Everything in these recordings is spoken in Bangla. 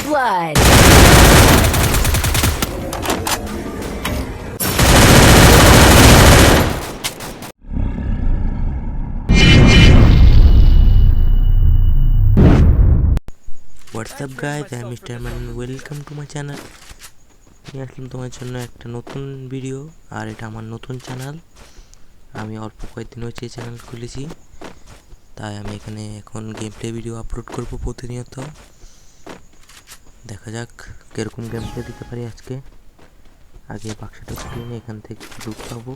blood. What's up guys, I'm Mr. Man, welcome to my channel. নিয়ে আসলাম তোমার জন্য একটা নতুন ভিডিও, আর এটা আমার নতুন চ্যানেল। আমি অল্প কয়েকদিন হয়েছে চ্যানেল খুলেছি, তাই আমি এখানে এখন গেম প্লে ভিডিও আপলোড করব প্রতিনিয়ত। দেখা যাক কিরকম গেম প্লে দিতে পারি আজকে। আগে বাক্সটা খুলে নিয়ে এখান থেকে লুট পাবো,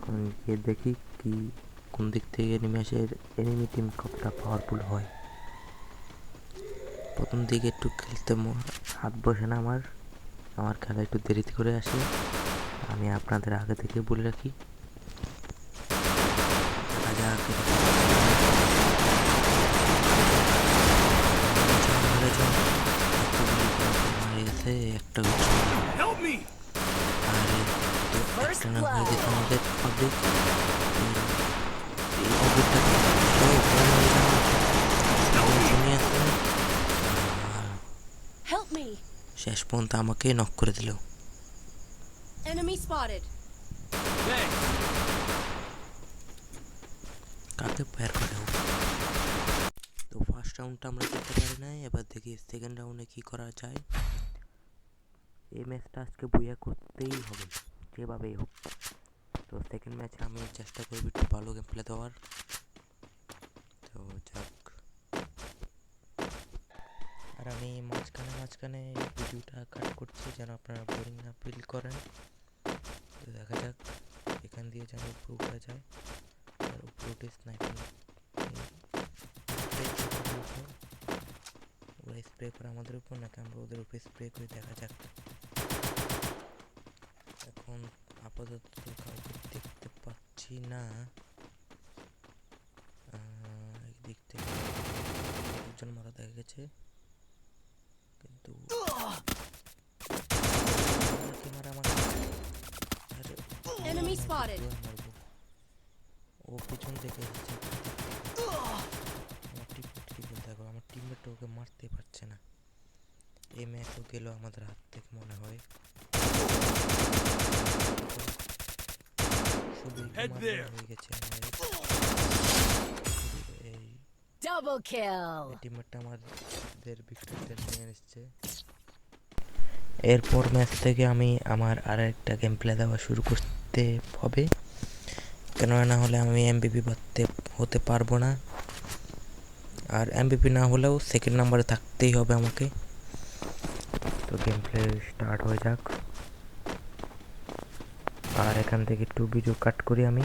কারণ গিয়ে দেখি কি কোন দিক থেকে এনিমি টিম কতটা পাওয়ারফুল হয়। প্রথম দিকে একটু খেলতে হাত বসে না, আমার খেলা একটু দেরিতে করে আসে। আমি আপনাদের আগে থেকে বলে রাখি। একটা আমাদের পাবলিক শেষ পর্যন্ত আমাকে নক করে দিল। কাকে ফায়ার করে? তো ফার্স্ট রাউন্ডটা আমরা করতে পারি নাই, এবার দেখি সেকেন্ড রাউন্ডে কি করা যায়। এই ম্যাচটা আজকে বুইয়া করতেই হবে যেভাবেই হোক। তো সেকেন্ড ম্যাচে আমি চেষ্টা করব একটু ভালো গেম প্লে দেওয়ার। তো যাক, আর আমি মাঝখানে ভিডিওটা কাট করছি যেন আপনারা বোরিং না ফিল করেন। তো দেখা যাক এখান দিয়ে যেন উপরে উঠা যায়, আর উপরে উঠে স্নাইপিং ওরা স্প্রে করে আমাদের উপর, নাকি আমরা ওদের উপরে স্প্রে করে, দেখা যাক। এখন আপাতত কাউকে দেখতে পাচ্ছি না। দিক থেকে একজন মারা দেখা গেছে, কিন্তু ও পিছন থেকে এসেছে। আমার টিমমেট ওকে মারতে পারছে না। এই ম্যাচও গেল আমাদের হাত থেকে মনে হয়। হয়ে গেছে Double kill. টিমমেটটা আমাদের ভিক্টরিতে নিয়ে এসেছে। এরপর ম্যাচ থেকে আমি আমার আর একটা গেম প্লে দেওয়া শুরু করতে হবে, কেননা না হলে আমি এমবিপি হতে পারবো না। আর এমবিপি না হলেও সেকেন্ড নাম্বারে থাকতেই হবে আমাকে। তো গেম প্লে স্টার্ট হয়ে যাক। আর এখান থেকে একটু ভিডিও কাট করি আমি।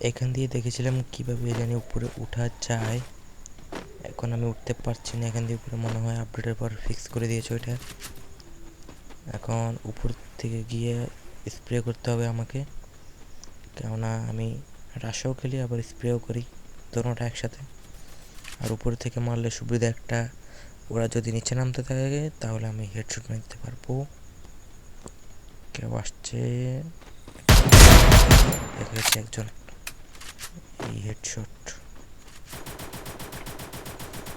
এখান দিয়ে দেখেছিলাম কীভাবে জানি উপরে উঠা যায়। এখন আমি উঠতে পারছি না এখান দিয়ে উপরে, মনে হয় আপডেটের পর ফিক্স করে দিয়েছে ওইটা। এখন উপর থেকে গিয়ে স্প্রে করতে হবে আমাকে, কেননা আমি রাশও খেলি আবার স্প্রেও করি, দোনোটা একসাথে। আর উপর থেকে মারলে সুবিধা একটা, ওরা যদি নিচে নামতে থাকে তাহলে আমি হেডশট মেরে দিতে পারবো। কেউ আসছে, দেখা যাচ্ছে একজন। এই হেডশট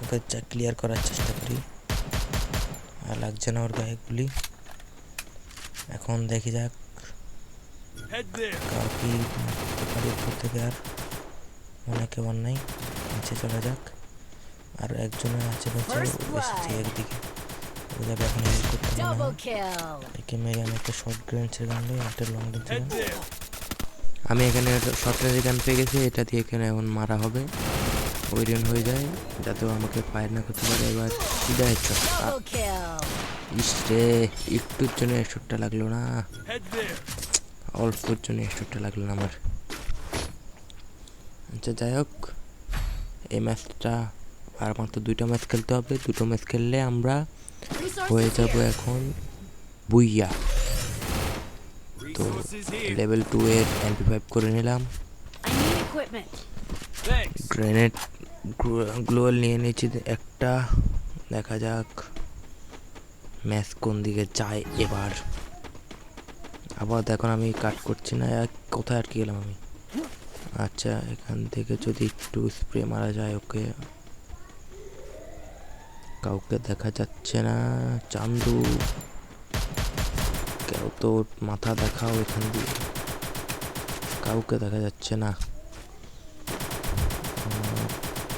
ওকে ক্লিয়ার করার চেষ্টা করি, আর লাগছে না ওর গায়ে গুলি। এখন দেখি যাক কাউকে উপর থেকে, আর মনে কেউ নাই, নিচে চলে যাক। আর একজনের আছে এসেছে একদিকে, ও যাবে এখন হেল্প করতে একে মেরে আমি একটা শর্ট রেঞ্জের গান নিই, একটা লং রেঞ্জের গান। আমি এখানে শর্ট রেঞ্জের গান পেয়ে গেছি, এটা দিয়ে এখানে এখন মারা হবে, ওই রেন হয়ে যায় যাতে আমাকে ফায়ার না করতে পারে। এবার সিধা হেডশট। ইসরে একটুর জন্য হেডশটটা লাগলো না, অল্পর জন্য হেডশটটা লাগলো না আমার। আচ্ছা যাই হোক, এই ম্যাচটা আর মাত্র 2টা ম্যাচ খেলতে হবে। 2টো ম্যাচ খেললে আমরা হয়ে যাব এখন বুইয়া। তো লেভেল 2 এর MP5 করে নিলাম, গ্রেনেড গ্লোয়াল নিয়ে নিয়েছি একটা। দেখা যাক ম্যাচ কোন দিকে যায় এবার। আবার দেখুন আমি কাট করছি না, কোথায় আটকে গেলাম আমি। আচ্ছা এখান থেকে যদি একটু স্প্রে মারা যায় ওকে। কাউকে দেখা যাচ্ছে না। চান্দু, কেউ তো মাথা দেখাও এখান দিয়ে। কাউকে দেখা যাচ্ছে না।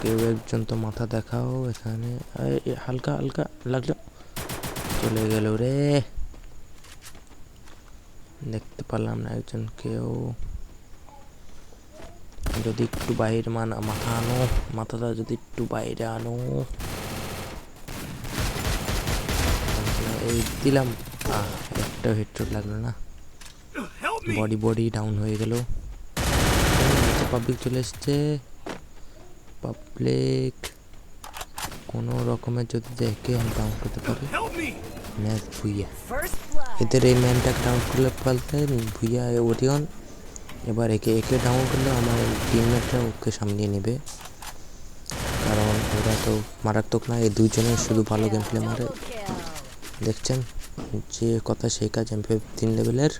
কেউ একজন তো মাথা দেখাও এখানে। হালকা হালকা লাগলো, চলে গেল রে। দেখতে পারলাম না একজন কেউ। যদি একটু বাইরে মাথা আনো, মাথাটা যদি একটু বাইরে আনো। এই দিলাম, একটা হেডশট লাগলো না। বডি ডাউন হয়ে গেল। পাবলিক চলে এসছে। পাবলিক কোনো রকমের যদি দেখে আমি ডাউন করতে পারি, ম্যাচ ভুইয়া। এদের এই ম্যানটাকে ডাউন করলে পালতে ভুইয়া ওরিয়ন। এবার একে ডাউন করলে আমার টিমমেটরা ওকে সামলিয়ে নেবে, কারণ ওরা তো মারাত্মক না। এই দুইজনের শুধু ভালো গেম প্লে মারে। দেখছেন, যে কথা সেই কাজ। এমপি 3 লেভেলের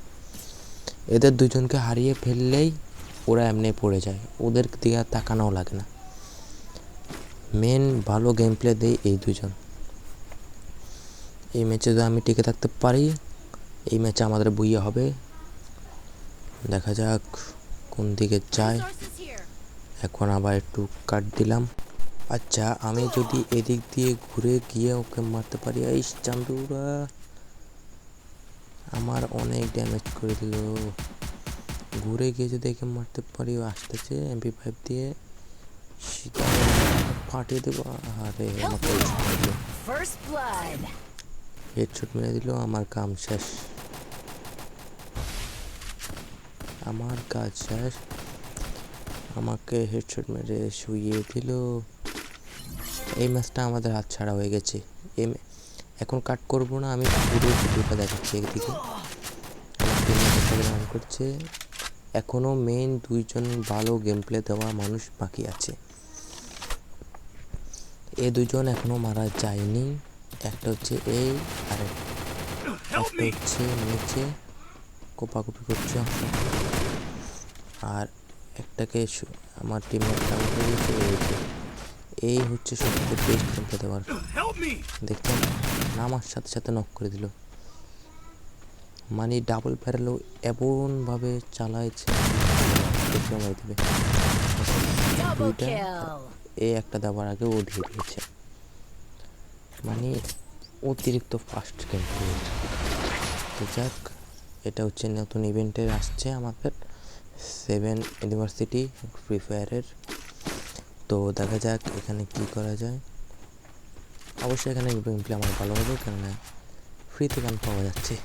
এদের দুজনকে হারিয়ে ফেললেই ওরা এমনি পড়ে যায়, ওদের দিকে তাকানোও লাগে না। মেন ভালো গেম প্লে দেয় এই দুজন। এই ম্যাচে যদি আমি টিকে থাকতে পারি, এই ম্যাচে আমাদের বুইয়া হবে। দেখা যাক কোন দিকে যায়। এখন আবার একটু কাট দিলাম। আচ্ছা, আমি যদি এদিক দিয়ে ঘুরে গিয়ে ওকে মারতে পারি। এই চান্দুরা আমার অনেক ড্যামেজ করে দিল। ঘুরে গিয়ে যদি একে মারতে পারি, ও আসতেছে MP5 দিয়ে, ফাটিয়ে দেবো। আরে আমাকে হেডশট মেরে দিল। আমার কাম শেষ, আমার কাজ শেষ। আমাকে হেডশট মেরে শুইয়ে দিল। এই ম্যাচটা আমাদের হাত ছাড়া হয়ে গেছে। এখন কাট করব না, আমি পুরো ভিডিওটা দেখাচ্ছি। একদিকে রান করছে, এখনো মেইন দুইজন ভালো গেম প্লে দেওয়া মানুষ বাকি আছে। এই দুজন এখনো মারা যায়নি। একটা হচ্ছে এই, আর একটা হচ্ছে নিচে কোপাকুপি করছে, আর একটাকে আমার টিমের ডাউন করে দিয়েছে। এই হচ্ছে সবথেকে বেস্ট গেম প্লে দেওয়ার। দেখছেন, নামার সাথে সাথে নক করে দিল। মানে ডাবল ব্যারেলও এমনভাবে চালাইছে দেখলাম দেবে দুইটা। এই একটা দেওয়ার আগে ও দিয়ে দিয়েছে। মানে অতিরিক্ত ফাস্ট গেম প্লে। তো যাক, এটা হচ্ছে নতুন ইভেন্টের আসছে আমাদের 7 ইউনিভার্সিটি ফ্রি ফায়ারের। তো দেখা যাক এখানে কি করা যায়। অবশ্যই এখানে গেম প্লে আমার ভালো হবে, কেননা ফ্রিতে গান পাওয়া যাচ্ছে।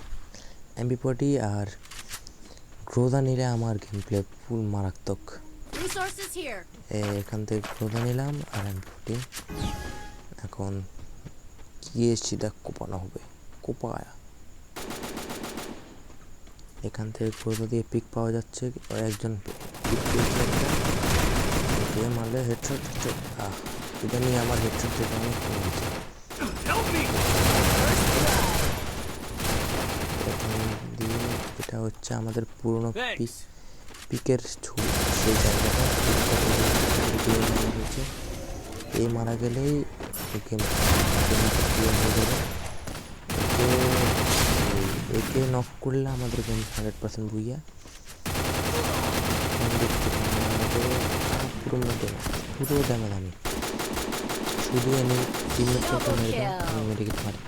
MP40 আর গ্রোদা নিলে আমার গেম প্লে ফুল মারাত্মক। এখান থেকে গ্রোদা নিলাম আর MP40। এখন গিয়ে সেটা কোপানো হবে, কোপায়া। এখান থেকে গ্রোদা দিয়ে পিক পাওয়া যাচ্ছে। একজন পিক দিয়ে মারলে হেডশট। এটা নিয়ে আমার হেডশট থেকে অনেক কমেছে। এটা হচ্ছে আমাদের পুরনো পিকের সেই জায়গাটা হয়েছে। এই মারা গেলেই একে নক করলে আমাদের গেম 100% বুইয়া। পুরো ড্যামেজ আমি শুধু এনে মেডিকেট মারি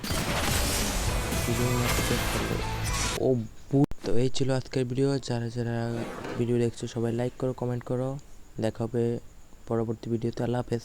ও বুট। তো এই ছিল আজকের ভিডিও। যারা যারা ভিডিও দেখছো সবাই লাইক করো, কমেন্ট করো। দেখা হবে পরবর্তী ভিডিওতে। আল্লাহ হাফেজ।